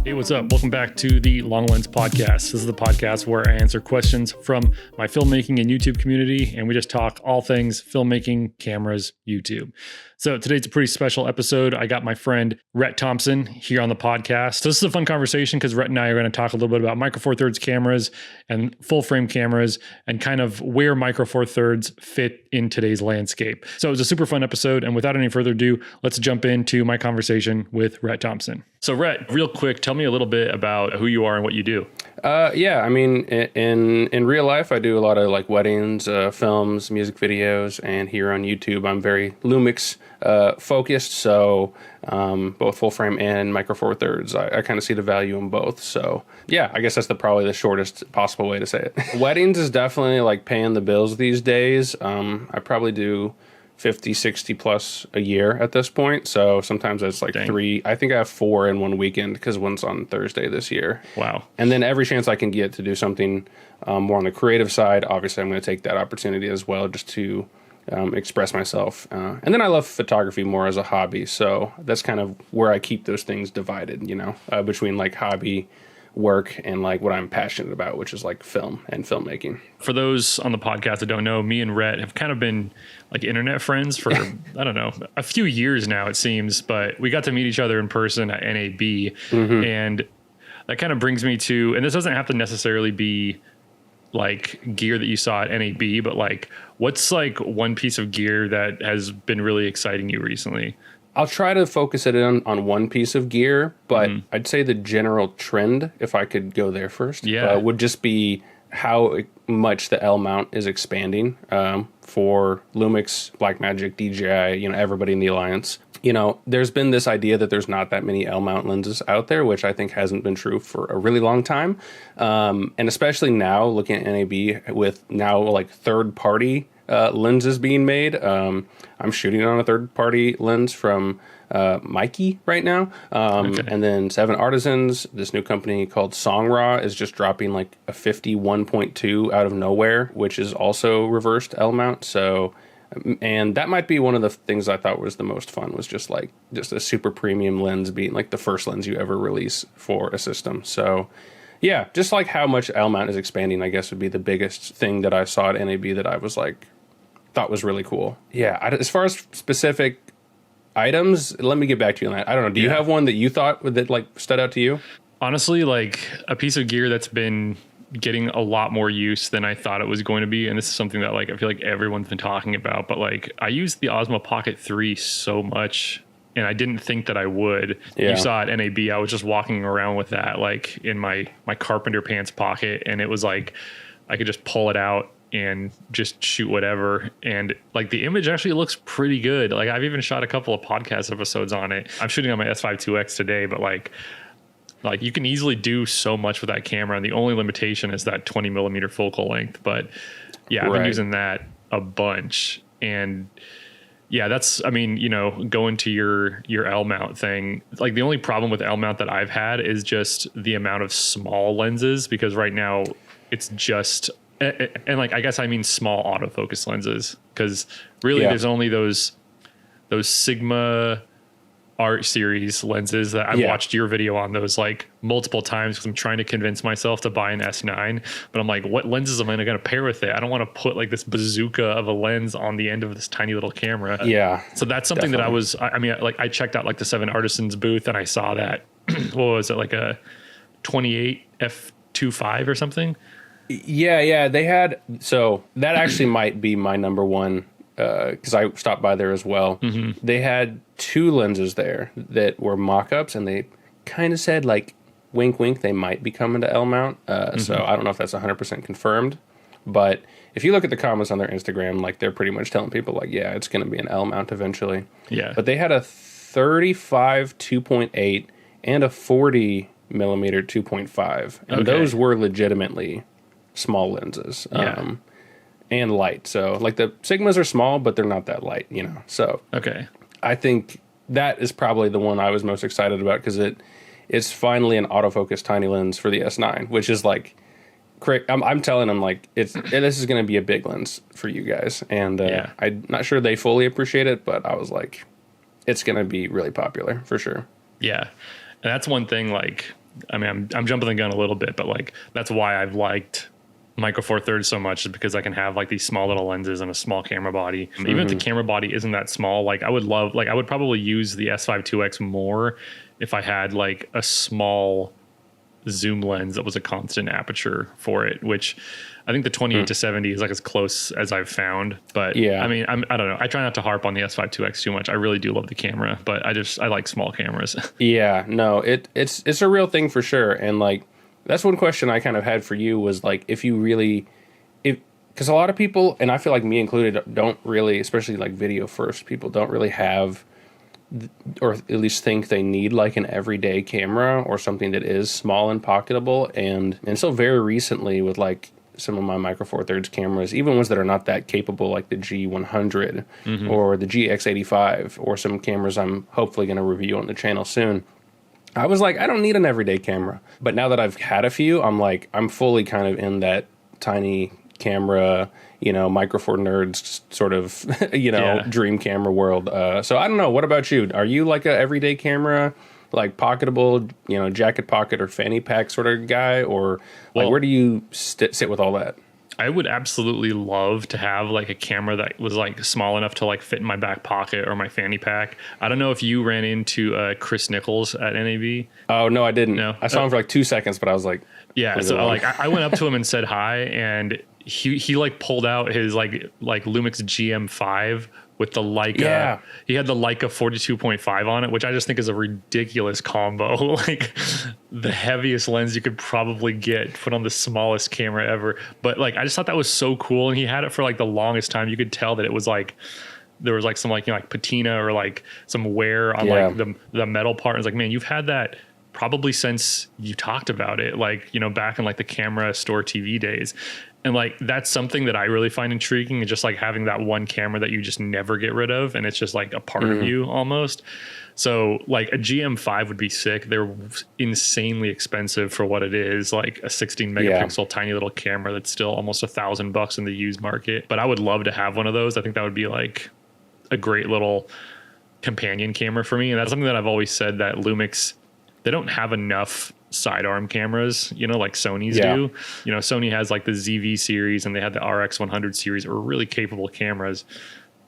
Hey, what's up? Welcome back to the Long Lens Podcast. This is the podcast where I answer questions from my filmmaking and YouTube community, and we just talk all things filmmaking, cameras, YouTube. So today's a pretty special episode. I got my friend Rhett Thompson here on the podcast. So this is a fun conversation because Rhett and I are going to talk a little bit about Micro Four Thirds cameras and full frame cameras and kind of where Micro Four Thirds fit in today's landscape. So it was a super fun episode. And without any further ado, let's jump into my conversation with Rhett Thompson. So Rhett, real quick, tell me a little bit about who you are and what you do. I mean, in real life, I do a lot of like weddings, films, music videos, and here on YouTube, I'm very Lumix focused. So both full frame and Micro Four Thirds, I kind of see the value in both. So yeah, I guess that's probably the shortest possible way to say it. Weddings is definitely like paying the bills these days. I probably do 50, 60 plus a year at this point. So sometimes it's like three. I think I have 4 in one weekend because one's on Thursday this year. Wow. And then every chance I can get to do something more on the creative side, obviously I'm going to take that opportunity as well just to express myself. And then I love photography more as a hobby. So that's kind of where I keep those things divided, you know, between like hobby work and like what I'm passionate about, which is like film and filmmaking. For those on the podcast that don't know, me and Rhett have kind of been like internet friends for, I don't know, a few years now, it seems, but we got to meet each other in person at NAB. Mm-hmm. And that kind of brings me to, and this doesn't have to necessarily be like gear that you saw at NAB, but like, what's like one piece of gear that has been really exciting you recently? I'll try to focus it on one piece of gear, but I'd say the general trend, if I could go there first, would just be how much the L mount is expanding for Lumix, Blackmagic, DJI, you know, everybody in the Alliance. You know, there's been this idea that there's not that many L mount lenses out there, which I think hasn't been true for a really long time. And especially now, looking at NAB with now like third-party lenses being made. I'm shooting on a third-party lens from Mikey right now. And then Seven Artisans, this new company called Songraw, is just dropping like a 51.2 out of nowhere, which is also reversed L mount. So, and that might be one of the things I thought was the most fun, was just a super premium lens being like the first lens you ever release for a system. So yeah, just like how much L mount is expanding, I guess would be the biggest thing that I saw at NAB that I was like, thought was really cool. Yeah, as far as specific items, let me get back to you on that. I don't know. Do you have one that you thought that like stood out to you? Honestly, like a piece of gear that's been getting a lot more use than I thought it was going to be. And this is something that like, I feel like everyone's been talking about, but like I use the Osmo Pocket 3 so much and I didn't think that I would. Yeah. You saw at NAB, I was just walking around with that like in my carpenter pants pocket. And it was like, I could just pull it out and just shoot whatever. And like the image actually looks pretty good. Like I've even shot a couple of podcast episodes on it. I'm shooting on my S5 IIX today, but like you can easily do so much with that camera. And the only limitation is that 20 millimeter focal length. But yeah, I've been using that a bunch. And yeah, that's, I mean, you know, going to your L mount thing, like the only problem with L mount that I've had is just the amount of small lenses, because right now it's just, and like, I guess I mean small autofocus lenses, because really there's only those Sigma Art series lenses that I've watched your video on those like multiple times because I'm trying to convince myself to buy an S9, but I'm like, what lenses am I going to pair with it? I don't want to put like this bazooka of a lens on the end of this tiny little camera. Yeah. So that's something that I checked out like the Seven Artisans booth and I saw that, what was it, like a 28 f2.5 or something? Yeah, they had, so that actually might be my number one, because I stopped by there as well. Mm-hmm. They had 2 lenses there that were mock-ups, and they kind of said, like, wink, wink, they might be coming to L mount. So I don't know if that's 100% confirmed, but if you look at the comments on their Instagram, like, they're pretty much telling people, like, yeah, it's going to be an L mount eventually. Yeah. But they had a 35 2.8 and a 40 millimeter 2.5, and those were legitimately small lenses. And light. So like the Sigmas are small, but they're not that light, you know? So I think that is probably the one I was most excited about, because it's finally an autofocus tiny lens for the S9, which is like I'm telling them like this is going to be a big lens for you guys, and I'm not sure they fully appreciate it, but I was like, it's going to be really popular for sure. Yeah, and that's one thing. Like, I mean, I'm jumping the gun a little bit, but like that's why I've liked Micro Four Thirds so much, is because I can have like these small little lenses and a small camera body. Even if the camera body isn't that small, like I would probably use the S5 II more if I had like a small zoom lens that was a constant aperture for it, which I think the 28 to 70 is like as close as I've found. But I mean, I don't know. I try not to harp on the S5 IIX too much. I really do love the camera, but I like small cameras. Yeah, no, it's a real thing for sure. And like, that's one question I kind of had for you was like, because a lot of people, and I feel like me included, don't really, especially like video first people, don't really have, or at least think they need like an everyday camera or something that is small and pocketable. And so very recently with like some of my Micro Four Thirds cameras, even ones that are not that capable, like the G100 or the GX85 or some cameras I'm hopefully going to review on the channel soon, I was like, I don't need an everyday camera. But now that I've had a few, I'm like, I'm fully kind of in that tiny camera, Micro Four Nerds sort of, dream camera world. So I don't know. What about you? Are you like a everyday camera, like pocketable, jacket pocket or fanny pack sort of guy? Or like, where do you sit with all that? I would absolutely love to have like a camera that was like small enough to like fit in my back pocket or my fanny pack. I don't know if you ran into Chris Nichols at NAB. Oh, no, I didn't. No? I saw him for like 2 seconds, but I was like, yeah. So like I went up to him and said hi, and he like pulled out his like Lumix GM5 with the Leica. Yeah. He had the Leica 42.5 on it, which I just think is a ridiculous combo. Like the heaviest lens you could probably get put on the smallest camera ever. But like, I just thought that was so cool. And he had it for like the longest time. You could tell that it was like, there was like some like, like patina or like some wear on like the metal part. And it's like, man, you've had that probably since you talked about it, like, back in like the camera store TV days. And like, that's something that I really find intriguing, and just like having that one camera that you just never get rid of. And it's just like a part of you almost. So like a GM5 would be sick. They're insanely expensive for what it is, like a 16 megapixel tiny little camera that's still almost $1,000 in the used market. But I would love to have one of those. I think that would be like a great little companion camera for me. And that's something that I've always said, that Lumix, they don't have enough sidearm cameras, like Sony's do. Sony has like the ZV series, and they had the RX100 series, are really capable cameras,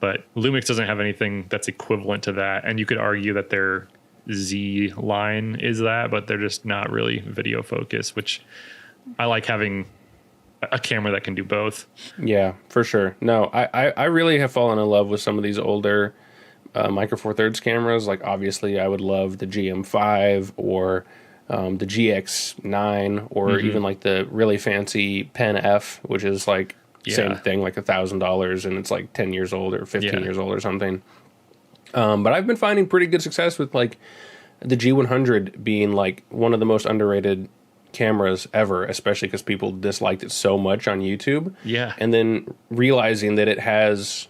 but Lumix doesn't have anything that's equivalent to that. And you could argue that their Z line is that, but they're just not really video focused, which I like having a camera that can do both. Yeah, for sure. No, I really have fallen in love with some of these older Micro Four Thirds cameras. Like obviously I would love the GM5 or the GX9 or even like the really fancy Pen F, which is like same thing, like $1,000, and it's like 10 years old or 15 years old or something. But I've been finding pretty good success with like the G100 being like one of the most underrated cameras ever, especially because people disliked it so much on YouTube. Yeah. And then realizing that it has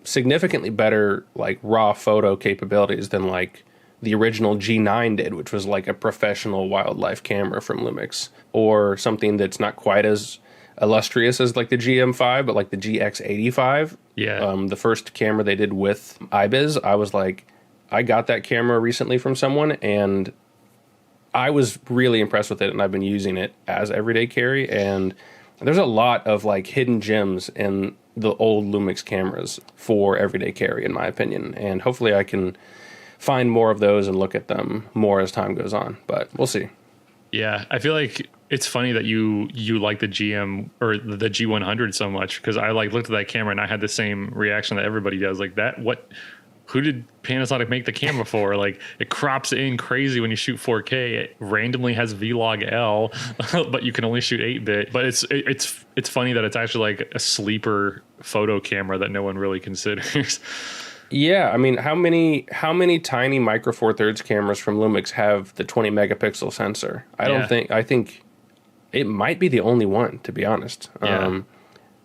significantly better like raw photo capabilities than like the original G9 did, which was like a professional wildlife camera from Lumix, or something that's not quite as illustrious as like the GM5, but like the GX85. Yeah. The first camera they did with iBiz, I was like, I got that camera recently from someone, and I was really impressed with it, and I've been using it as everyday carry. And there's a lot of like hidden gems in the old Lumix cameras for everyday carry, in my opinion. And hopefully I can find more of those and look at them more as time goes on, but we'll see. Yeah, I feel like it's funny that you like the GM or the G100 so much, because I like looked at that camera and I had the same reaction that everybody does. Like that, who did Panasonic make the camera for? Like it crops in crazy when you shoot 4K. It randomly has Vlog L, but you can only shoot 8-bit. But it's funny that it's actually like a sleeper photo camera that no one really considers. Yeah, I mean, how many tiny Micro Four Thirds cameras from Lumix have the 20 megapixel sensor? I think it might be the only one, to be honest. Yeah.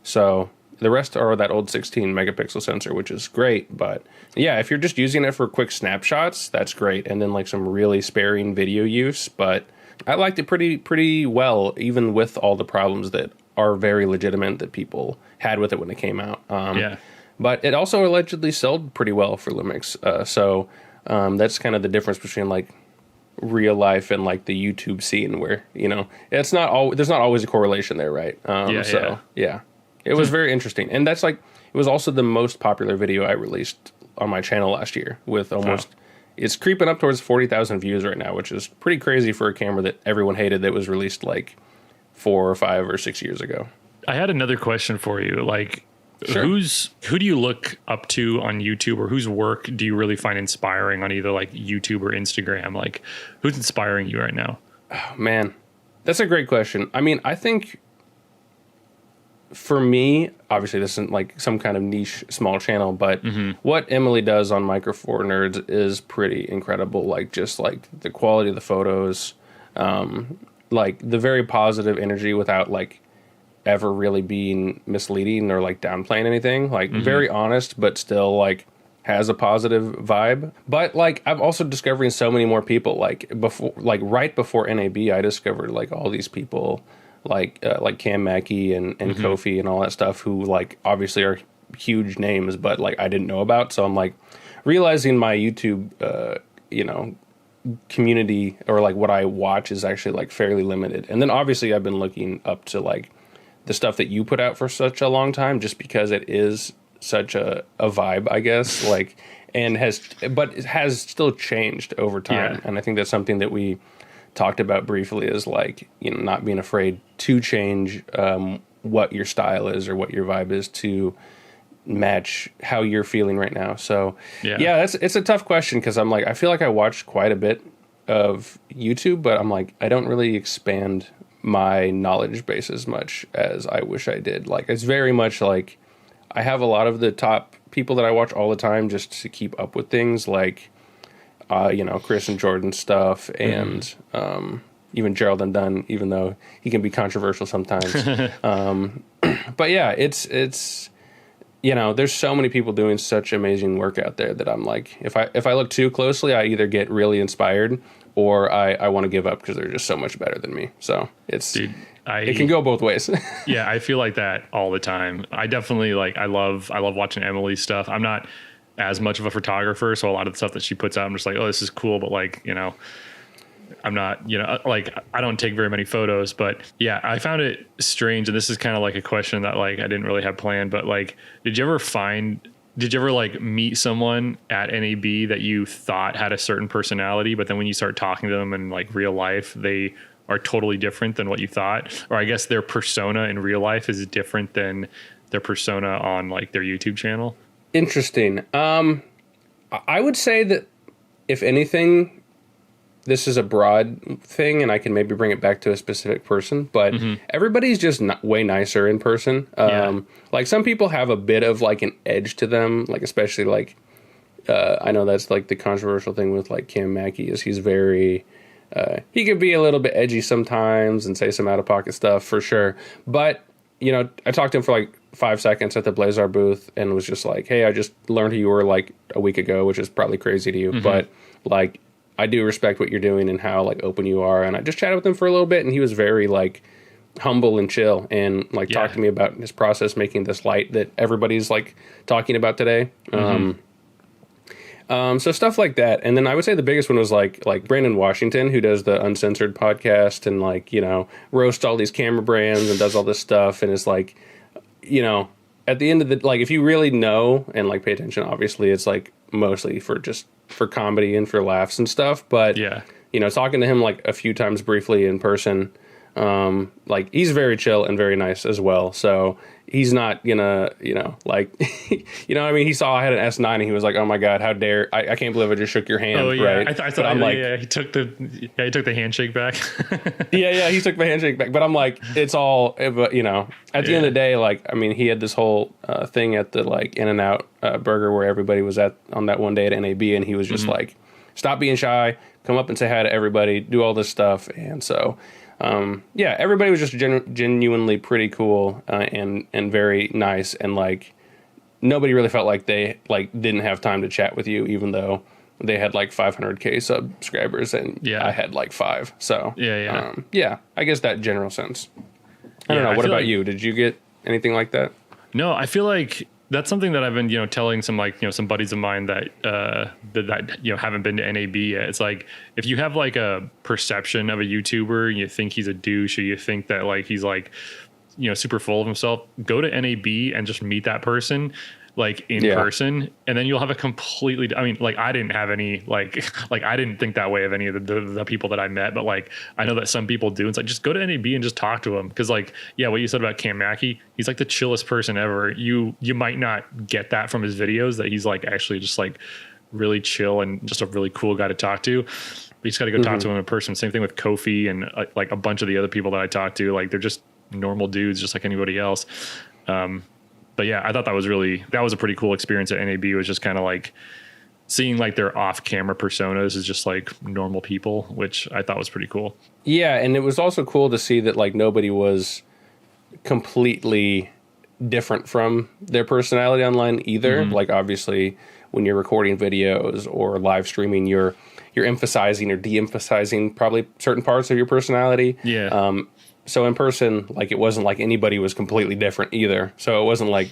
So the rest are that old 16 megapixel sensor, which is great. But yeah, if you're just using it for quick snapshots, that's great. And then like some really sparing video use. But I liked it pretty well, even with all the problems that are very legitimate that people had with it when it came out. But it also allegedly sold pretty well for Lumix. So that's kind of the difference between like real life and like the YouTube scene, where there's not always a correlation there, right? It was very interesting, and that's like it was also the most popular video I released on my channel last year, with almost. Oh. It's creeping up towards 40,000 views right now, which is pretty crazy for a camera that everyone hated that was released like 4 or 5 or 6 years ago. I had another question for you. Like, sure. Who do you look up to on YouTube, or whose work do you really find inspiring on either like YouTube or Instagram? Like, who's inspiring you right now? Oh, man, that's a great question. I mean, I think for me, obviously this isn't like some kind of niche small channel, but what Emily does on Micro Four Nerds is pretty incredible. Like, just like the quality of the photos, like the very positive energy without like ever really being misleading or like downplaying anything. Like very honest, but still like has a positive vibe. But like I'm also discovering so many more people. Like right before NAB, I discovered like all these people like Cam Mackey and Kofi and all that stuff, who like obviously are huge names, but like I didn't know about. So I'm like realizing my YouTube community, or like what I watch, is actually like fairly limited. And then obviously I've been looking up to like the stuff that you put out for such a long time, just because it is such a vibe, I guess, like, and it has still changed over time. And I think that's something that we talked about briefly, is like, not being afraid to change what your style is or what your vibe is to match how you're feeling right now. So it's a tough question, because I'm like, I feel like I watch quite a bit of YouTube, but I'm like, I don't really expand my knowledge base as much as I wish I did. Like, it's very much like I have a lot of the top people that I watch all the time just to keep up with things, like Chris and Jordan stuff, and even Gerald and Dunn, even though he can be controversial sometimes. But yeah, it's there's so many people doing such amazing work out there that I'm like, if I look too closely, I either get really inspired or I want to give up, because they're just so much better than me. So it can go both ways. Yeah, I feel like that all the time. I definitely I love watching Emily's stuff. I'm not as much of a photographer, so a lot of the stuff that she puts out, I'm just like, oh, this is cool, but like, I'm not, like, I don't take very many photos. But yeah, I found it strange, and this is kind of like a question that like I didn't really have planned, but like, did you ever like meet someone at NAB that you thought had a certain personality, but then when you start talking to them in like real life, they are totally different than what you thought? Or I guess their persona in real life is different than their persona on like their YouTube channel? Interesting. I would say that if anything, this is a broad thing, and I can maybe bring it back to a specific person, but everybody's just way nicer in person. Like, some people have a bit of like an edge to them, like especially like I know that's like the controversial thing with like Cam Mackey, is he's very he could be a little bit edgy sometimes and say some out of pocket stuff for sure. But I talked to him for like 5 seconds at the Blazar booth and was just like, hey, I just learned who you were like a week ago, which is probably crazy to you, but like, I do respect what you're doing and how like open you are. And I just chatted with him for a little bit, and he was very like humble and chill, and like talked to me about his process making this light that everybody's like talking about today. So stuff like that. And then I would say the biggest one was like Brandon Washington, who does the Uncensored podcast and like, roasts all these camera brands and does all this stuff. And it's like, at the end of the, like, if you really know and like pay attention, obviously it's like mostly for comedy and for laughs and stuff. But talking to him like a few times briefly in person, like, he's very chill and very nice as well. So he's not gonna, like, I mean, he saw I had an S9 and he was like, oh my God, how dare, I can't believe I just shook your hand. Oh yeah. Right? I thought, he took the handshake back. he took the handshake back. But I'm like, it's all, at the end of the day, like, I mean, he had this whole thing at the like In-N-Out burger where everybody was on that one day at NAB, and he was just like, stop being shy, come up and say hi to everybody, do all this stuff. And so everybody was just genuinely pretty cool and very nice, and like nobody really felt like they like didn't have time to chat with you, even though they had like 500K subscribers and Yeah. I had like 5. So Yeah. I guess that general sense. I don't know. I What feel about like- you? Did you get anything like that? No, I feel like that's something that I've been, telling some some buddies of mine that haven't been to NAB yet. It's like, if you have like a perception of a YouTuber and you think he's a douche, or you think that like he's like, super full of himself, go to NAB and just meet that person like in person, and then you'll have a completely, I mean, like, I didn't have any like I didn't think that way of any of the people that I met, but like I know that some people do. It's like, just go to NAB and just talk to him, because like, yeah, what you said about Cam Mackey, he's like the chillest person ever. You might not get that from his videos, that he's like actually just like really chill and just a really cool guy to talk to. But you just got to go talk to him in person. Same thing with Kofi and like a bunch of the other people that I talked to. Like, they're just normal dudes, just like anybody else. But yeah, I thought that was a pretty cool experience at NAB. Was just kind of like seeing like their off-camera personas as just like normal people, which I thought was pretty cool. Yeah, and it was also cool to see that like nobody was completely different from their personality online either. Like, obviously, when you're recording videos or live streaming, you're emphasizing or de-emphasizing probably certain parts of your personality. Yeah. So in person, like, it wasn't like anybody was completely different either. So it wasn't like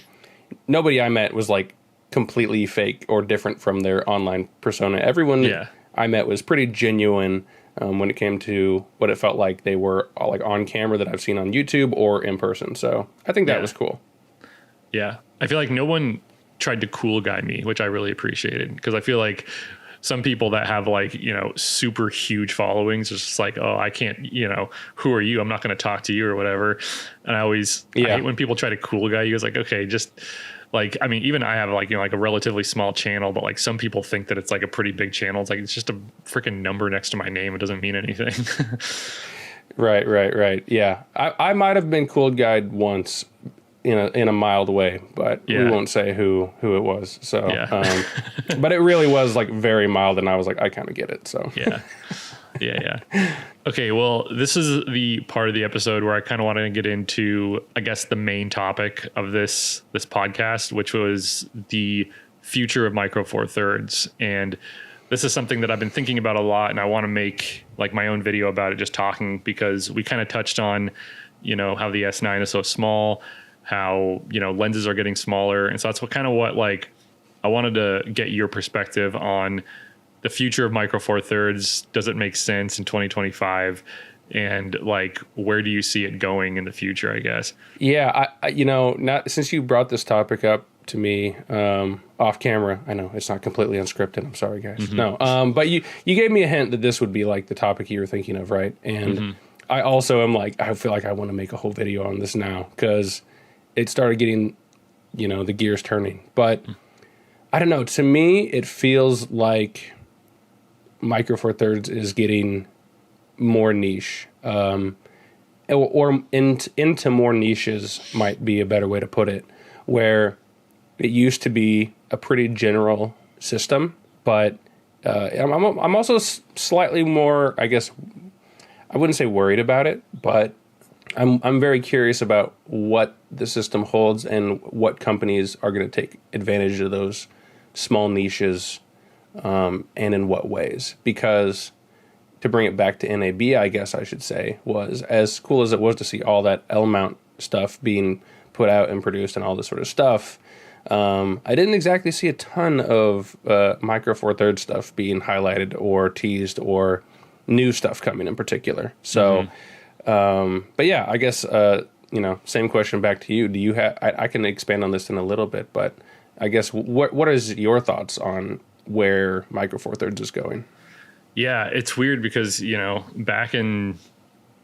nobody I met was like completely fake or different from their online persona. Everyone I met was pretty genuine when it came to what it felt like they were like on camera that I've seen on YouTube or in person. So I think that was cool. Yeah. I feel like no one tried to cool guy me, which I really appreciated, because I feel like some people that have like, super huge followings, it's just like, oh, I can't, who are you? I'm not going to talk to you or whatever. And I hate when people try to cool guy you. It's like, okay, just like, I mean, even I have like, like a relatively small channel, but like some people think that it's like a pretty big channel. It's like, it's just a freaking number next to my name. It doesn't mean anything. Right. Yeah. I might have been cool guyed once in a mild way, but we won't say who it was. So, but it really was like very mild, and I was like, I kind of get it. So yeah. Okay, well, this is the part of the episode where I kind of want to get into, I guess, the main topic of this podcast, which was the future of Micro Four Thirds. And this is something that I've been thinking about a lot, and I want to make like my own video about it, just talking, because we kind of touched on, how the S9 is so small, how, lenses are getting smaller. And so that's what like, I wanted to get your perspective on the future of Micro Four Thirds. Does it make sense in 2025? And like, where do you see it going in the future, I guess? Yeah. Not since you brought this topic up to me off camera. I know it's not completely unscripted. I'm sorry, guys. No. But you gave me a hint that this would be like the topic you were thinking of. Right. And I also am like, I feel like I want to make a whole video on this now, because it started getting, the gears turning. But I don't know. To me, it feels like Micro Four Thirds is getting more niche, or into more niches might be a better way to put it, where it used to be a pretty general system. But I'm also slightly more, I guess, I wouldn't say worried about it, but I'm very curious about what the system holds and what companies are going to take advantage of those small niches, and in what ways. Because to bring it back to NAB, I guess I should say, was as cool as it was to see all that L-mount stuff being put out and produced and all this sort of stuff. I didn't exactly see a ton of Micro Four Thirds stuff being highlighted or teased, or new stuff coming in particular. So. But yeah, I guess, same question back to you. Do you have, I can expand on this in a little bit, but I guess what is your thoughts on where Micro Four Thirds is going? Yeah, it's weird because, back in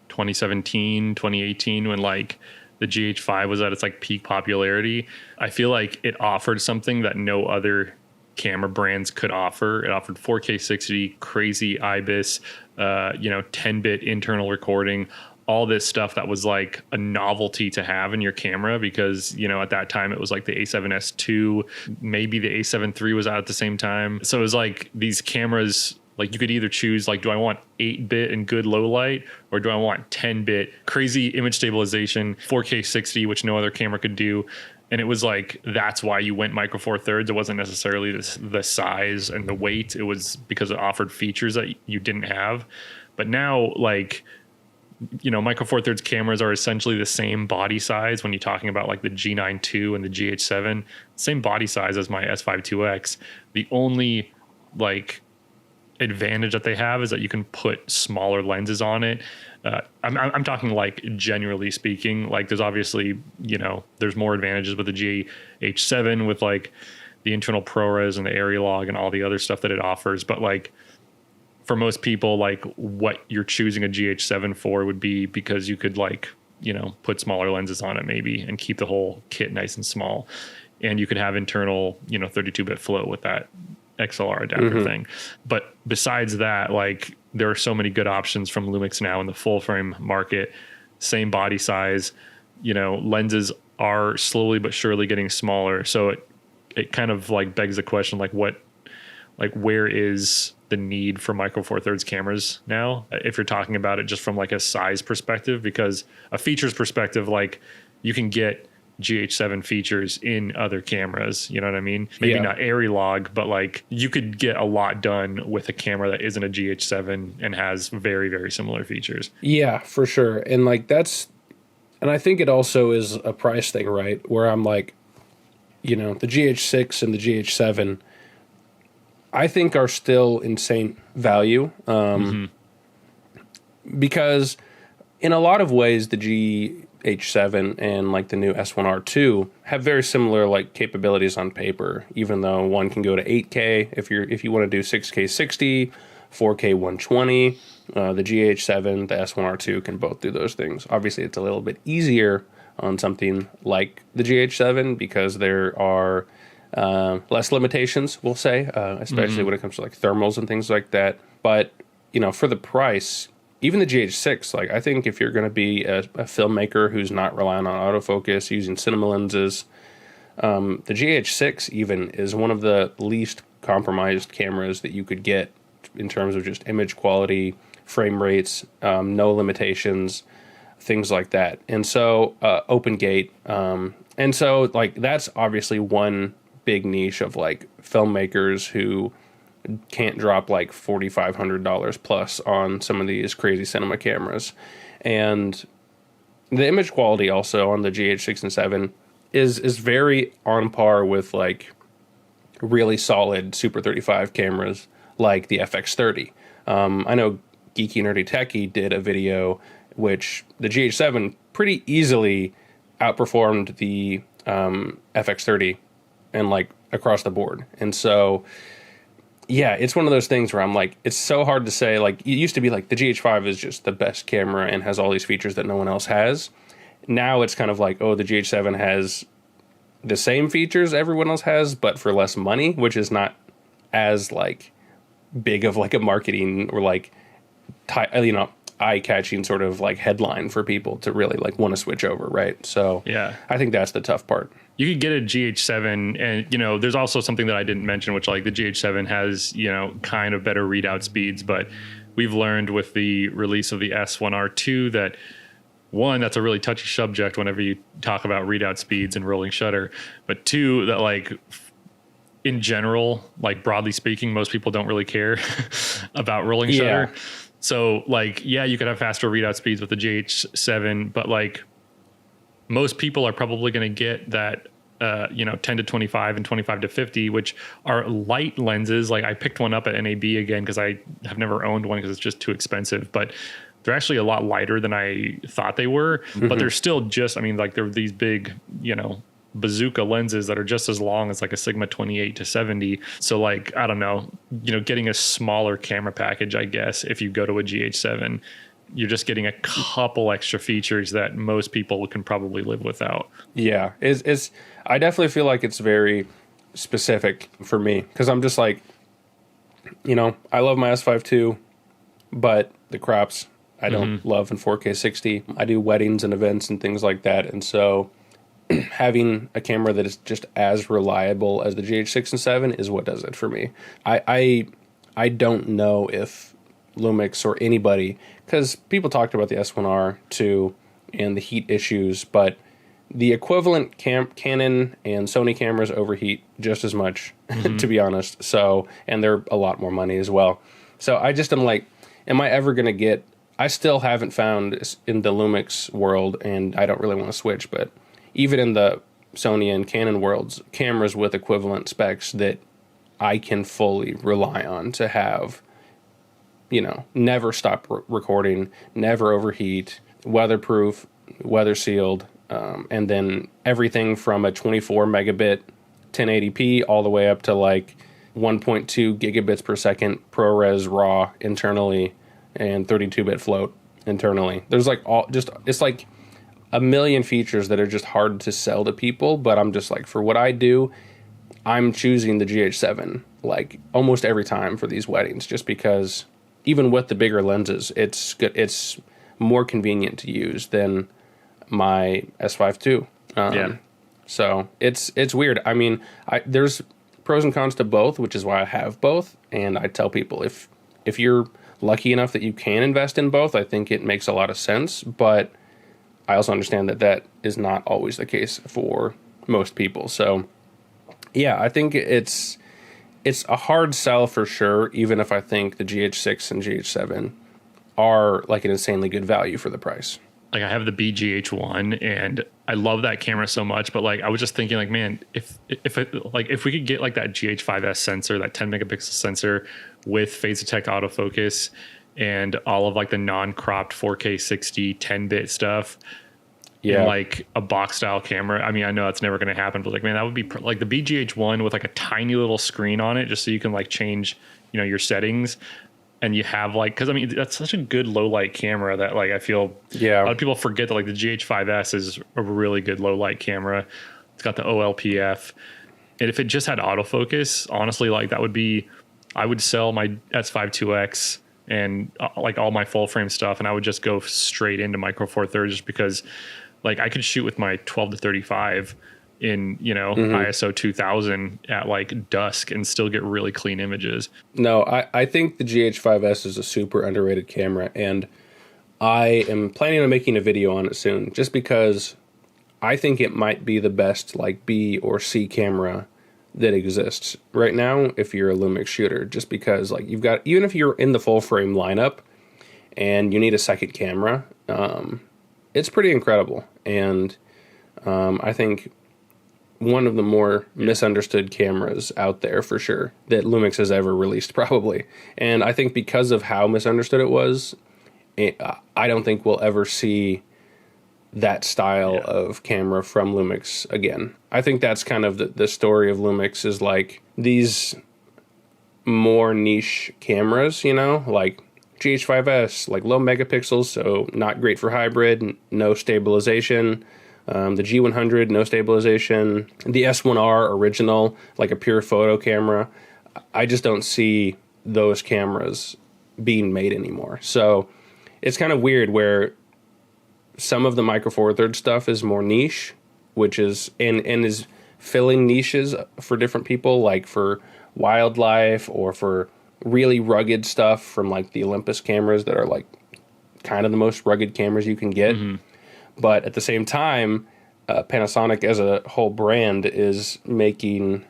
2017, 2018, when like the GH5 was at its like peak popularity, I feel like it offered something that no other camera brands could offer. It offered 4K 60, crazy IBIS, 10-bit internal recording, all this stuff that was like a novelty to have in your camera, because, at that time it was like the A7S II, maybe the A7 III was out at the same time. So it was like these cameras, like you could either choose, like, do I want 8-bit and good low light, or do I want 10-bit crazy image stabilization, 4K 60, which no other camera could do? And it was like, that's why you went Micro Four Thirds. It wasn't necessarily the size and the weight. It was because it offered features that you didn't have. But now, like, you know, Micro Four Thirds cameras are essentially the same body size when you're talking about like the G9 II and the GH7, same body size as my S5 IIX. The only like advantage that they have is that you can put smaller lenses on it. I'm talking like generally speaking, like there's obviously, you know, there's more advantages with the GH7 with like the internal ProRes and the area log and all the other stuff that it offers. But like for most people, like what you're choosing a GH7 for would be because you could like, you know, put smaller lenses on it maybe and keep the whole kit nice and small. And you could have internal, you know, 32-bit flow with that XLR adapter thing. But besides that, like there are so many good options from Lumix now in the full frame market, same body size, you know, lenses are slowly but surely getting smaller. So it kind of like begs the question, like where is the need for Micro Four Thirds cameras now? If you're talking about it just from like a size perspective, because a features perspective, like you can get GH7 features in other cameras, you know what I mean? Maybe not area log, but like you could get a lot done with a camera that isn't a GH7 and has very, very similar features. Yeah, for sure. And like and I think it also is a price thing, right? Where I'm like, you know, the GH6 and the GH7, I think are still insane value. Because in a lot of ways, the GH7 and like the new S1R2 have very similar like capabilities on paper, even though one can go to 8K if you want to do 6K 60, 4K 120. The GH7, the S1R2 can both do those things. Obviously, it's a little bit easier on something like the GH7 because there are less limitations, we'll say, especially when it comes to like thermals and things like that. But, you know, for the price, even the GH6, like I think if you're going to be a filmmaker who's not relying on autofocus, using cinema lenses, the GH6 even is one of the least compromised cameras that you could get in terms of just image quality, frame rates, no limitations, things like that. And so open gate. And so like that's obviously one big niche of like filmmakers who can't drop like $4,500 plus on some of these crazy cinema cameras. And the image quality also on the GH6 and 7 is very on par with like really solid Super 35 cameras like the FX30. I know Geeky Nerdy Techie did a video which the GH7 pretty easily outperformed the FX30 and like across the board. And so yeah, it's one of those things where I'm like, it's so hard to say. Like, it used to be like the GH5 is just the best camera and has all these features that no one else has. Now it's kind of like, oh, the GH7 has the same features everyone else has, but for less money, which is not as like big of like a marketing or like, you know, eye-catching sort of like headline for people to really like want to switch over, right? So yeah, I think that's the tough part. You could get a GH7 and, you know, there's also something that I didn't mention, which like the GH7 has, you know, kind of better readout speeds, but we've learned with the release of the S1R2 that one, that's a really touchy subject whenever you talk about readout speeds and rolling shutter, but two, that like in general, like broadly speaking, most people don't really care about rolling shutter. So like, yeah, you could have faster readout speeds with the GH7, but like most people are probably going to get that, you know, 10 to 25 and 25 to 50, which are light lenses. Like I picked one up at NAB again because I have never owned one because it's just too expensive, but they're actually a lot lighter than I thought they were, but they're still just, I mean, like they're these big, you know, bazooka lenses that are just as long as like a Sigma 28 to 70. So like, I don't know, you know, getting a smaller camera package, I guess, if you go to a GH7, you're just getting a couple extra features that most people can probably live without. Yeah, it's I definitely feel like it's very specific for me because I'm just like, you know, I love my S5 II, but the crops I don't love in 4K 60. I do weddings and events and things like that, and so having a camera that is just as reliable as the GH6 and 7 is what does it for me. I don't know if Lumix or anybody, because people talked about the S1R2 and the heat issues, but the equivalent Canon and Sony cameras overheat just as much, to be honest. So, and they're a lot more money as well. So I just am like, am I ever going to get, I still haven't found in the Lumix world, and I don't really want to switch, but even in the Sony and Canon worlds, cameras with equivalent specs that I can fully rely on to have, you know, never stop recording, never overheat, weatherproof, weather sealed, and then everything from a 24 megabit 1080p all the way up to like 1.2 gigabits per second ProRes RAW internally and 32-bit float internally. There's like it's like a million features that are just hard to sell to people, but I'm just like, for what I do, I'm choosing the GH7 like almost every time for these weddings, just because even with the bigger lenses, it's good. It's more convenient to use than my S5 II. So it's weird. I mean, there's pros and cons to both, which is why I have both. And I tell people, if you're lucky enough that you can invest in both, I think it makes a lot of sense. But I also understand that is not always the case for most people. So yeah, I think it's a hard sell for sure, even if I think the GH6 and GH7 are like an insanely good value for the price. Like I have the BGH1 and I love that camera so much, but like I was just thinking like, man, if we could get like that GH5S sensor, that 10 megapixel sensor with phase detect autofocus and all of like the non-cropped 4K 60 10-bit stuff in like a box style camera. I mean, I know that's never going to happen, but like, man, that would be like the BGH1 with like a tiny little screen on it, just so you can like change, you know, your settings. And you have like, because I mean, that's such a good low light camera that like I feel a lot of people forget that like the GH5S is a really good low light camera. It's got the OLPF, and if it just had autofocus, honestly, like that would be, I would sell my S5 IIX and like all my full frame stuff, and I would just go straight into Micro Four Thirds, just because like I could shoot with my 12 to 35 in, you know, ISO 2000 at like dusk and still get really clean images. No, I think the GH5S is a super underrated camera, and I am planning on making a video on it soon, just because I think it might be the best like B or C camera that exists right now if you're a Lumix shooter, just because like you've got, even if you're in the full frame lineup and you need a second camera, it's pretty incredible. And I think one of the more misunderstood cameras out there for sure that Lumix has ever released, probably. And I think because of how misunderstood it was, I don't think we'll ever see that style of camera from Lumix again. I think that's kind of the story of Lumix, is like these more niche cameras, you know, like GH5S, like low megapixels, so not great for hybrid, no stabilization. The G100, no stabilization. The S1R original, like a pure photo camera. I just don't see those cameras being made anymore. So it's kind of weird where some of the Micro Four Thirds stuff is more niche, which is and is filling niches for different people, like for wildlife or for really rugged stuff from like the Olympus cameras that are like kind of the most rugged cameras you can get. But at the same time, Panasonic as a whole brand is making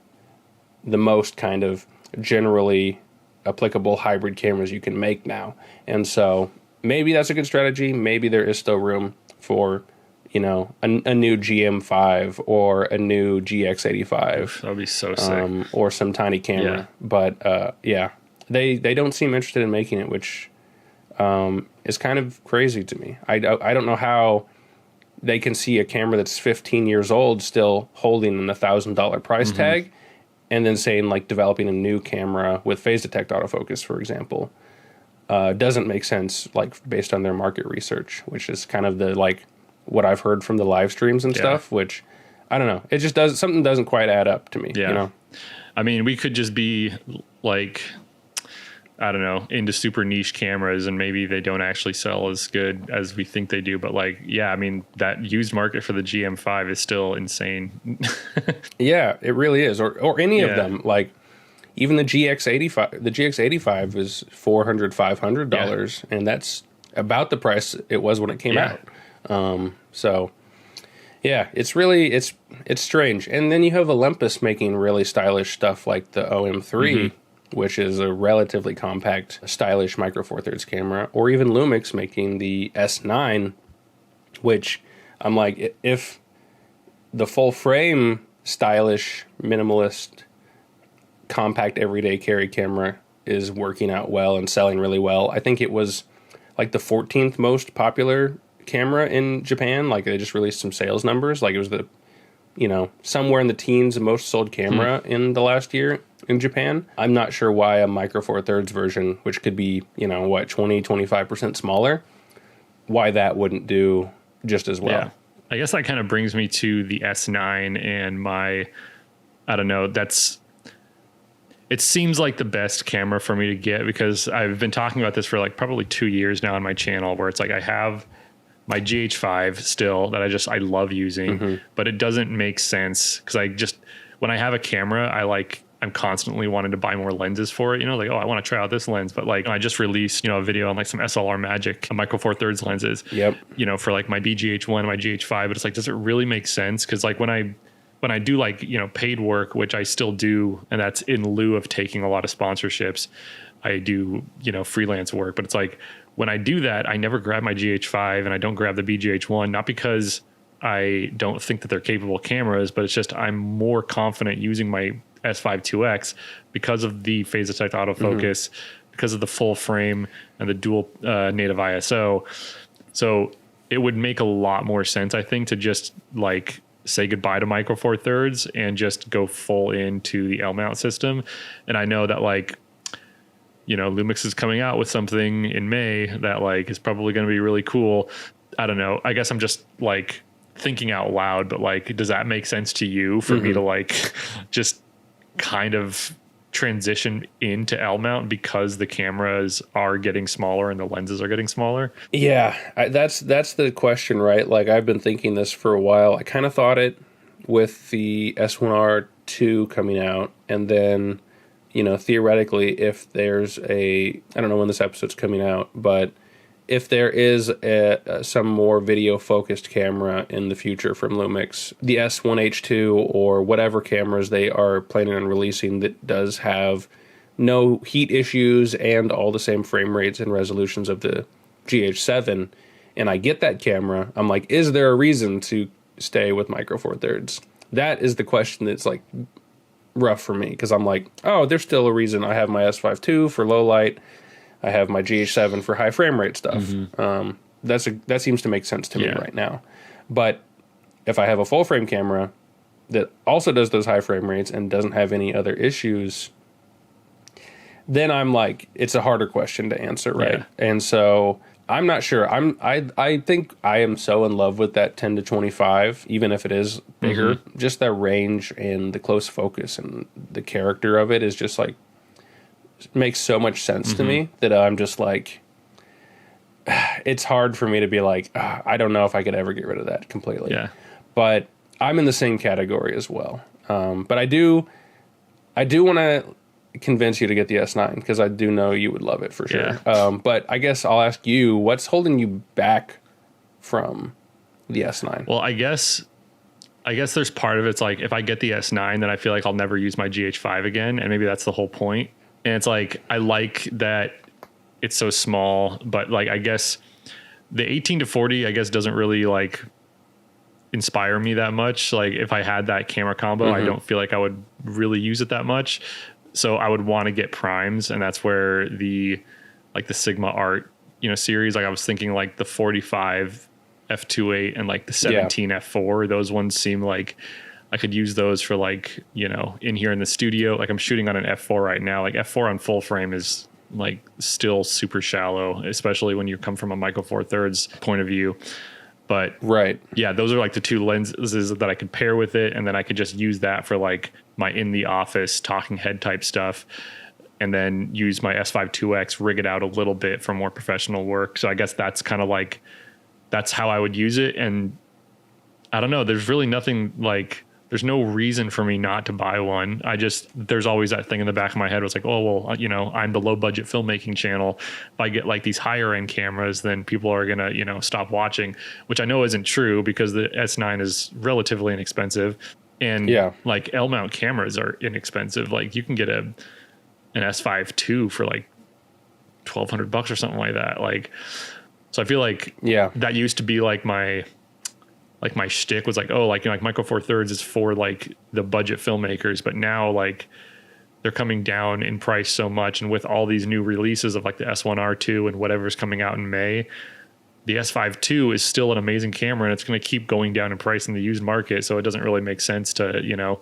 the most kind of generally applicable hybrid cameras you can make now. And so maybe that's a good strategy. Maybe there is still room for, you know, a new GM5 or a new GX85. That would be so sick. Or some tiny camera. But they don't seem interested in making it, which is kind of crazy to me. I don't know how they can see a camera that's 15 years old still holding an $1,000 price tag, and then saying like developing a new camera with phase detect autofocus, for example, doesn't make sense, like based on their market research, which is kind of the like what I've heard from the live streams and stuff, which I don't know. It just something doesn't quite add up to me. You know? I mean, we could just be like, I don't know, into super niche cameras, and maybe they don't actually sell as good as we think they do. But like, I mean, that used market for the GM5 is still insane. Yeah, it really is. Or any of them. Like even the GX85, the GX85 is $400, $500, and that's about the price it was when it came out. So Yeah, it's really it's strange. And then you have Olympus making really stylish stuff like the OM3, which is a relatively compact, stylish Micro Four Thirds camera, or even Lumix making the S9, which I'm like, if the full frame, stylish, minimalist, compact, everyday carry camera is working out well and selling really well. I think it was like the 14th most popular camera in Japan. Like they just released some sales numbers. Like it was the, somewhere in the teens most sold camera in the last year in Japan. I'm not sure why a Micro Four Thirds version, which could be, 25% smaller, why that wouldn't do just as well. Yeah. I guess that kind of brings me to the S9 and I don't know, it seems like the best camera for me to get, because I've been talking about this for like probably 2 years now on my channel, where it's like I have my GH5 still that I love using, but it doesn't make sense because when I have a camera, I'm constantly wanting to buy more lenses for it, like, oh, I want to try out this lens, but like I just released, a video on like some SLR Magic Micro Four Thirds lenses, for like my BGH1, my GH5, but it's like, does it really make sense? Because like when I do like, paid work, which I still do, and that's in lieu of taking a lot of sponsorships, I do, freelance work, but it's like when I do that, I never grab my GH5 and I don't grab the BGH1, not because I don't think that they're capable cameras, but it's just I'm more confident using my S5 2X because of the phase detect autofocus, because of the full frame and the dual native ISO. So it would make a lot more sense, I think, to just like say goodbye to Micro Four Thirds and just go full into the L mount system. And I know that like, Lumix is coming out with something in May that like is probably going to be really cool. I don't know. I guess I'm just like thinking out loud, but like, does that make sense to you for me to like just kind of transition into L mount because the cameras are getting smaller and the lenses are getting smaller? Yeah, that's the question, right? Like I've been thinking this for a while. I kind of thought it with the S1R2 coming out, and then, theoretically, if there's I don't know when this episode's coming out, but if there is some more video-focused camera in the future from Lumix, the S1H2 or whatever cameras they are planning on releasing that does have no heat issues and all the same frame rates and resolutions of the GH7, and I get that camera, I'm like, is there a reason to stay with Micro Four Thirds? That is the question that's like rough for me, because I'm like, oh, there's still a reason. I have my S5 II for low light. I have my GH7 for high frame rate stuff. That seems to make sense to me right now. But if I have a full frame camera that also does those high frame rates and doesn't have any other issues, then I'm like, it's a harder question to answer, right? And so I'm not sure. I think I am so in love with that 10 to 25, even if it is bigger. Just that range and the close focus and the character of it is just like, makes so much sense to me that I'm just like, it's hard for me to be like, I don't know if I could ever get rid of that completely. Yeah. But I'm in the same category as well. But I do want to convince you to get the S9 because I do know you would love it for sure. But I guess I'll ask you, what's holding you back from the S9? Well, I guess there's part of it's like, if I get the S9, then I feel like I'll never use my GH5 again. And maybe that's the whole point. And it's like, I like that it's so small, but like, I guess the 18 to 40, I guess doesn't really like inspire me that much. Like if I had that camera combo, I don't feel like I would really use it that much. So I would want to get primes. And that's where the Sigma Art, series, like I was thinking like the 45 f2.8 and like the 17 f4, those ones seem like I could use those for like, in here in the studio. Like I'm shooting on an f4 right now. Like f4 on full frame is like still super shallow, especially when you come from a Micro Four Thirds point of view. But yeah, those are like the two lenses that I could pair with it. And then I could just use that for like my in the office talking head type stuff. And then use my S5 2X, rig it out a little bit for more professional work. So I guess that's kind of like, that's how I would use it. And I don't know, there's really nothing like there's no reason for me not to buy one. There's always that thing in the back of my head. It's like, oh, well, you know, I'm the low budget filmmaking channel. If I get like these higher end cameras, then people are going to, you know, stop watching, which I know isn't true because the S9 is relatively inexpensive. And like L mount cameras are inexpensive. Like you can get an S5 II for like $1,200 or something like that. Like, so I feel like that used to be like my shtick was like, oh, like, you know, like Micro Four Thirds is for like the budget filmmakers, but now like they're coming down in price so much. And with all these new releases of like the S1R2 and whatever's coming out in May, the S5 II is still an amazing camera and it's going to keep going down in price in the used market. So it doesn't really make sense to, you know,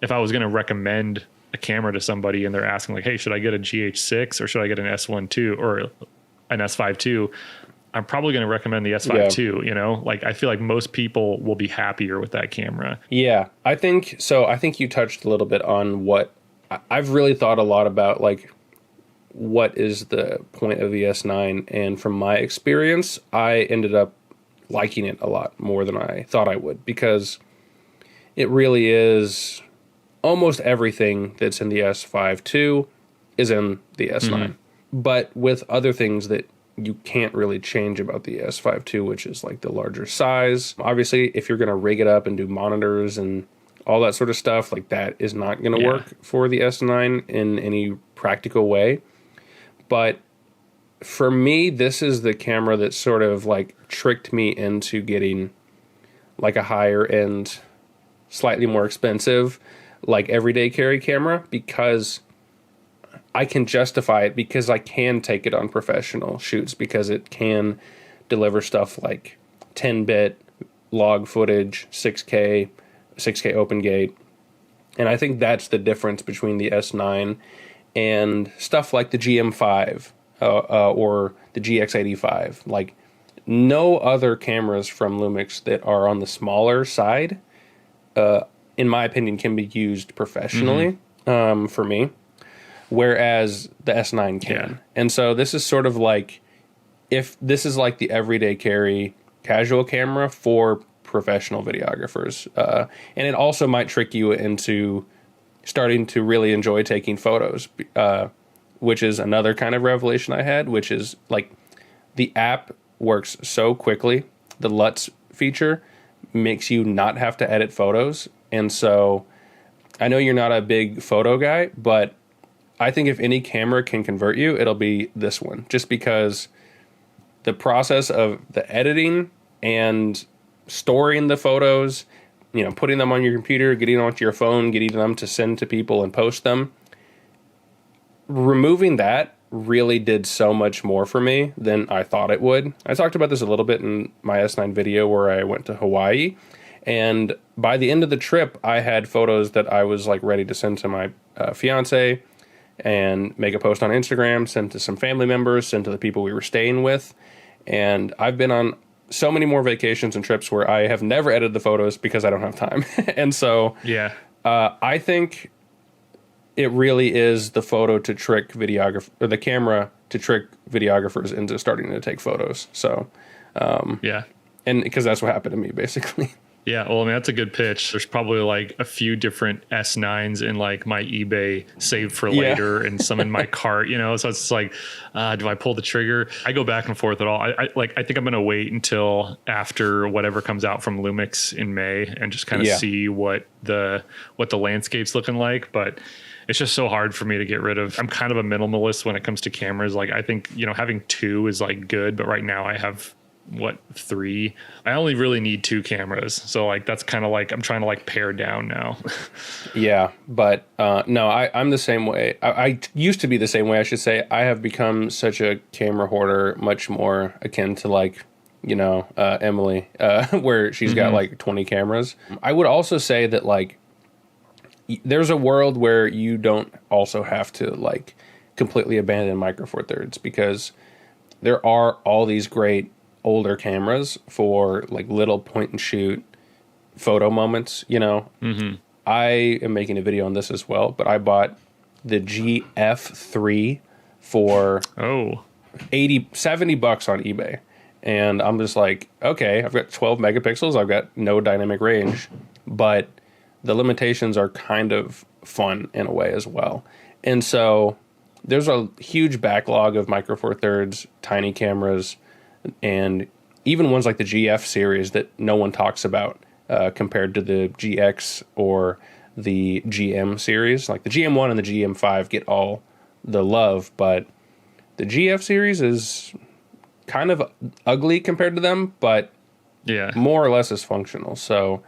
if I was going to recommend a camera to somebody and they're asking like, hey, should I get a GH6 or should I get an S1 II or an S5 II? I'm probably going to recommend the S5 II, you know, like I feel like most people will be happier with that camera. Yeah, I think so. I think you touched a little bit on what I've really thought a lot about, like what is the point of the S9? And from my experience, I ended up liking it a lot more than I thought I would, because it really is almost everything that's in the S5 II is in the S9, but with other things that you can't really change about the S5 II, which is like the larger size. Obviously, if you're going to rig it up and do monitors and all that sort of stuff, like that is not going to work for the S9 in any practical way. But for me, this is the camera that sort of like tricked me into getting like a higher end, slightly more expensive, like everyday carry camera, because I can justify it, because I can take it on professional shoots, because it can deliver stuff like 10-bit log footage, 6K open gate. And I think that's the difference between the S9 and stuff like the GM5 or the GX85. Like no other cameras from Lumix that are on the smaller side, in my opinion, can be used professionally for me. Whereas the S9 can. Yeah. And so this is sort of like, if this is like the everyday carry casual camera for professional videographers. And it also might trick you into starting to really enjoy taking photos, which is another kind of revelation I had, which is like the app works so quickly. The LUTs feature makes you not have to edit photos. And so I know you're not a big photo guy, but I think if any camera can convert you, it'll be this one, just because the process of the editing and storing the photos, you know, putting them on your computer, getting onto your phone, getting them to send to people and post them, removing that really did so much more for me than I thought it would. I talked about this a little bit in my S9 video where I went to Hawaii, and by the end of the trip, I had photos that I was like ready to send to my fiance and make a post on Instagram, send to some family members, send to the people we were staying with. And I've been on so many more vacations and trips where I have never edited the photos because I don't have time. And so I think it really is the photo to trick videographers, or the camera to trick videographers into starting to take photos. So, and because that's what happened to me, basically. Yeah, well, I mean, that's a good pitch. There's probably like a few different S9s in like my eBay saved for later and some in my cart, you know? So it's like, do I pull the trigger? I go back and forth at all. I think I'm going to wait until after whatever comes out from Lumix in May and just kind of see what the landscape's looking like. But it's just so hard for me to get rid of. I'm kind of a minimalist when it comes to cameras. Like, I think, you know, having two is like good, but right now I have three. I only really need two cameras, so like that's kind of like I'm trying to like pare down now. Yeah, but no, I'm the same way. I used to be the same way, I should say. I have become such a camera hoarder, much more akin to like, you know, Emily, where she's got like 20 cameras. I would also say that like there's a world where you don't also have to like completely abandon Micro Four Thirds, because there are all these great older cameras for like little point and shoot photo moments, you know. I am making a video on this as well, but I bought the GF3 for $70 on eBay. And I'm just like, okay, I've got 12 megapixels. I've got no dynamic range, but the limitations are kind of fun in a way as well. And so there's a huge backlog of Micro Four Thirds, tiny cameras, and even ones like the GF series that no one talks about compared to the GX or the GM series. Like the GM1 and the GM5 get all the love, but the GF series is kind of ugly compared to them, but more or less is functional. So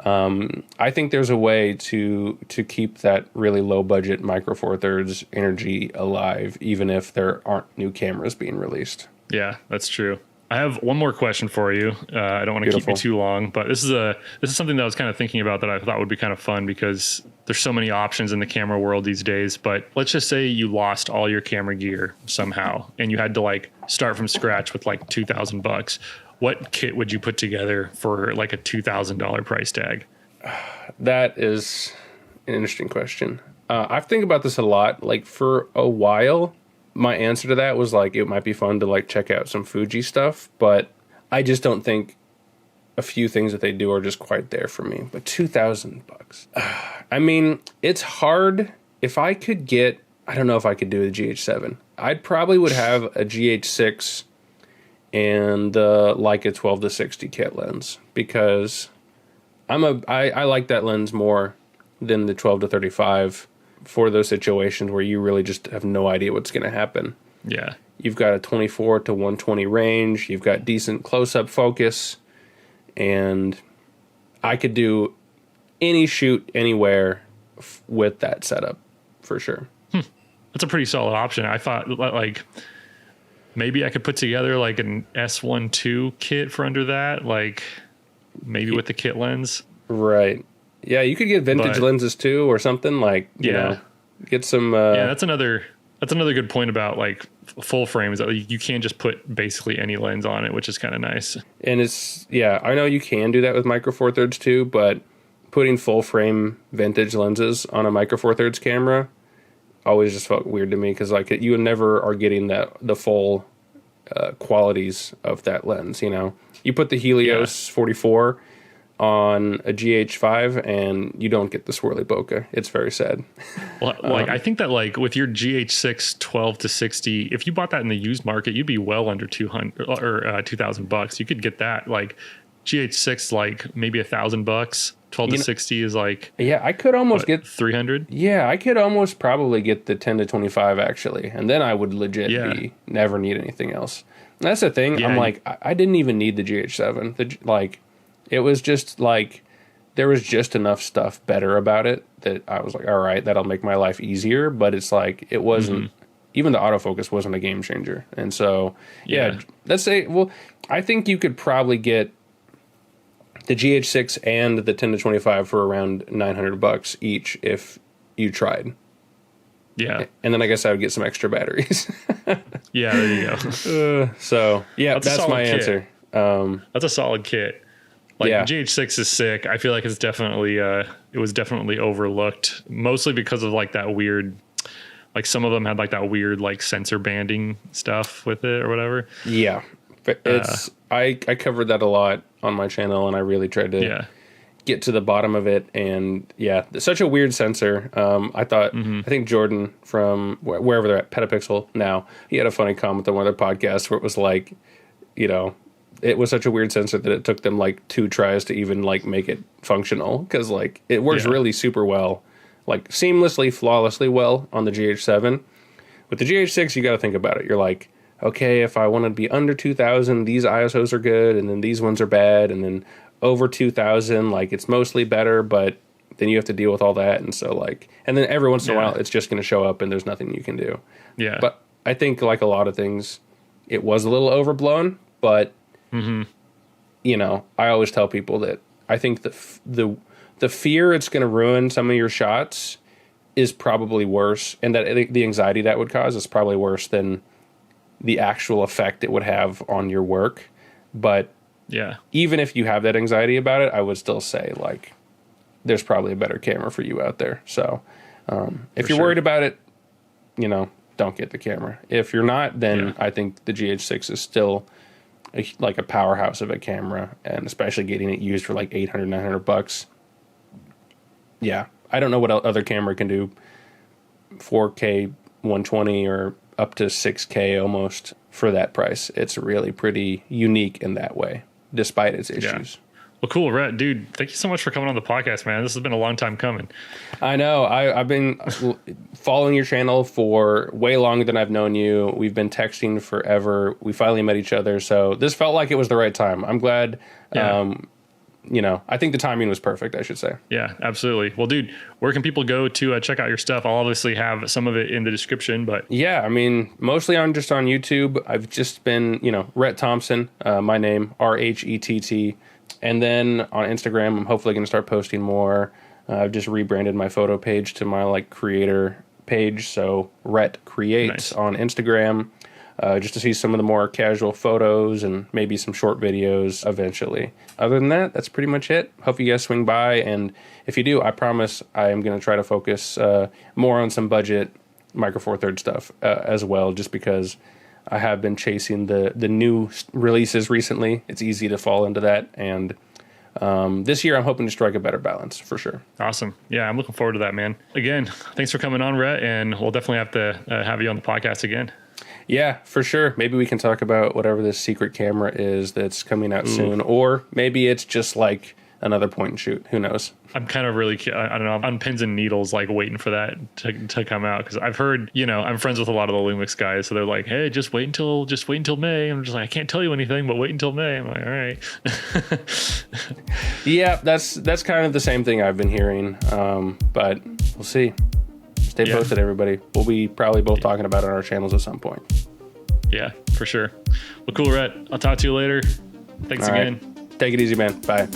I think there's a way to keep that really low budget Micro Four Thirds energy alive, even if there aren't new cameras being released. Yeah, that's true. I have one more question for you. I don't want to keep you too long, but this is something that I was kind of thinking about that I thought would be kind of fun because there's so many options in the camera world these days. But let's just say you lost all your camera gear somehow and you had to like start from scratch with like $2,000. What kit would you put together for like a $2,000 price tag? That is an interesting question. I've think about this a lot. Like for a while, my answer to that was like, it might be fun to like check out some Fuji stuff, but I just don't think a few things that they do are just quite there for me. But $2,000. I mean, it's hard. If I could get, I don't know if I could do a GH7. I'd probably would have a GH6 and like a 12 to 60 kit lens because I like that lens more than the 12 to 35 for those situations where you really just have no idea what's going to happen. Yeah. You've got a 24 to 120 range. You've got decent close-up focus. And I could do any shoot anywhere with that setup for sure. That's a pretty solid option. I thought like maybe I could put together like an S12 kit for under that, like maybe with the kit lens. Right. Yeah, you could get vintage lenses too or something like, you know, get some... that's another good point about like full frames. That you can't just put basically any lens on it, which is kind of nice. And it's, I know you can do that with Micro Four Thirds too, but putting full frame vintage lenses on a Micro Four Thirds camera always just felt weird to me because like you never are getting the full qualities of that lens, you know. You put the Helios 44 on a GH5 and you don't get the swirly bokeh. It's very sad. Well, like I think that like with your GH6 12 to 60, if you bought that in the used market, you'd be well under 200 or $2,000. You could get that like GH6 like maybe $1,000. 12 to 60 is like I could almost get 300. Yeah, I could almost probably get the 10 to 25 actually, and then I would legit never need anything else. And that's the thing. I'm like I didn't even need the GH7. It was just like there was just enough stuff better about it that I was like, all right, that'll make my life easier. But it's like it wasn't. Even the autofocus wasn't a game changer. And so let's say, well, I think you could probably get the GH6 and the 10 to 25 for around $900 each if you tried. Yeah. And then I guess I would get some extra batteries. Yeah, there you go. So that's my answer. That's a solid kit. Like the GH6 is sick. I feel like it's definitely it was definitely overlooked, mostly because of like that weird, like some of them had like that weird like sensor banding stuff with it or whatever. Yeah, it's I covered that a lot on my channel, and I really tried to get to the bottom of it. And such a weird sensor. I thought I think Jordan from wherever they're at, Petapixel now, he had a funny comment on one of their podcasts where it was like, you know, it was such a weird sensor that it took them like 2 tries to even like make it functional because like it works really super well, like seamlessly, flawlessly well on the GH7. With the GH6, you got to think about it. You're like, okay, if I want to be under 2,000, these ISOs are good, and then these ones are bad, and then over 2,000, like it's mostly better, but then you have to deal with all that, and so like, and then every once in a while, it's just going to show up, and there's nothing you can do. Yeah. But I think like a lot of things, it was a little overblown, but you know, I always tell people that I think the fear it's going to ruin some of your shots is probably worse, and that the anxiety that would cause is probably worse than the actual effect it would have on your work. But even if you have that anxiety about it, I would still say like there's probably a better camera for you out there. So if you're worried about it, you know, don't get the camera. If you're not, then I think the GH6 is still like a powerhouse of a camera, and especially getting it used for like $800, $900, yeah, I don't know what other camera can do 4K 120 or up to 6K almost for that price. It's really pretty unique in that way, despite its issues. Yeah. Well, cool, Rhett, dude. Thank you so much for coming on the podcast, man. This has been a long time coming. I know. I've been following your channel for way longer than I've known you. We've been texting forever. We finally met each other, so this felt like it was the right time. I'm glad. Yeah. I think the timing was perfect, I should say. Yeah, absolutely. Well, dude, where can people go to check out your stuff? I'll obviously have some of it in the description, but yeah, I mean, mostly on YouTube. I've just been, Rhett Thompson, my name, RHETT. And then on Instagram, I'm hopefully going to start posting more. I've just rebranded my photo page to my creator page. So Rhett Creates on Instagram, just to see some of the more casual photos and maybe some short videos eventually. Other than that, that's pretty much it. Hope you guys swing by. And if you do, I promise I am going to try to focus more on some budget Micro Four Thirds stuff as well, just because I have been chasing the new releases recently. It's easy to fall into that. And this year, I'm hoping to strike a better balance for sure. Awesome. Yeah, I'm looking forward to that, man. Again, thanks for coming on, Rhett. And we'll definitely have to have you on the podcast again. Yeah, for sure. Maybe we can talk about whatever this secret camera is that's coming out soon. Or maybe it's just another point and shoot. Who knows? I'm kind of really, I don't know, on pins and needles, waiting for that to come out. Because I've heard, I'm friends with a lot of the Lumix guys. So they're like, hey, just wait until May. I'm just like, I can't tell you anything, but wait until May. I'm like, all right. Yeah, that's kind of the same thing I've been hearing. But we'll see. Stay posted, everybody. We'll be probably both talking about it on our channels at some point. Yeah, for sure. Well, cool, Rhett. I'll talk to you later. Thanks again. Take it easy, man. Bye.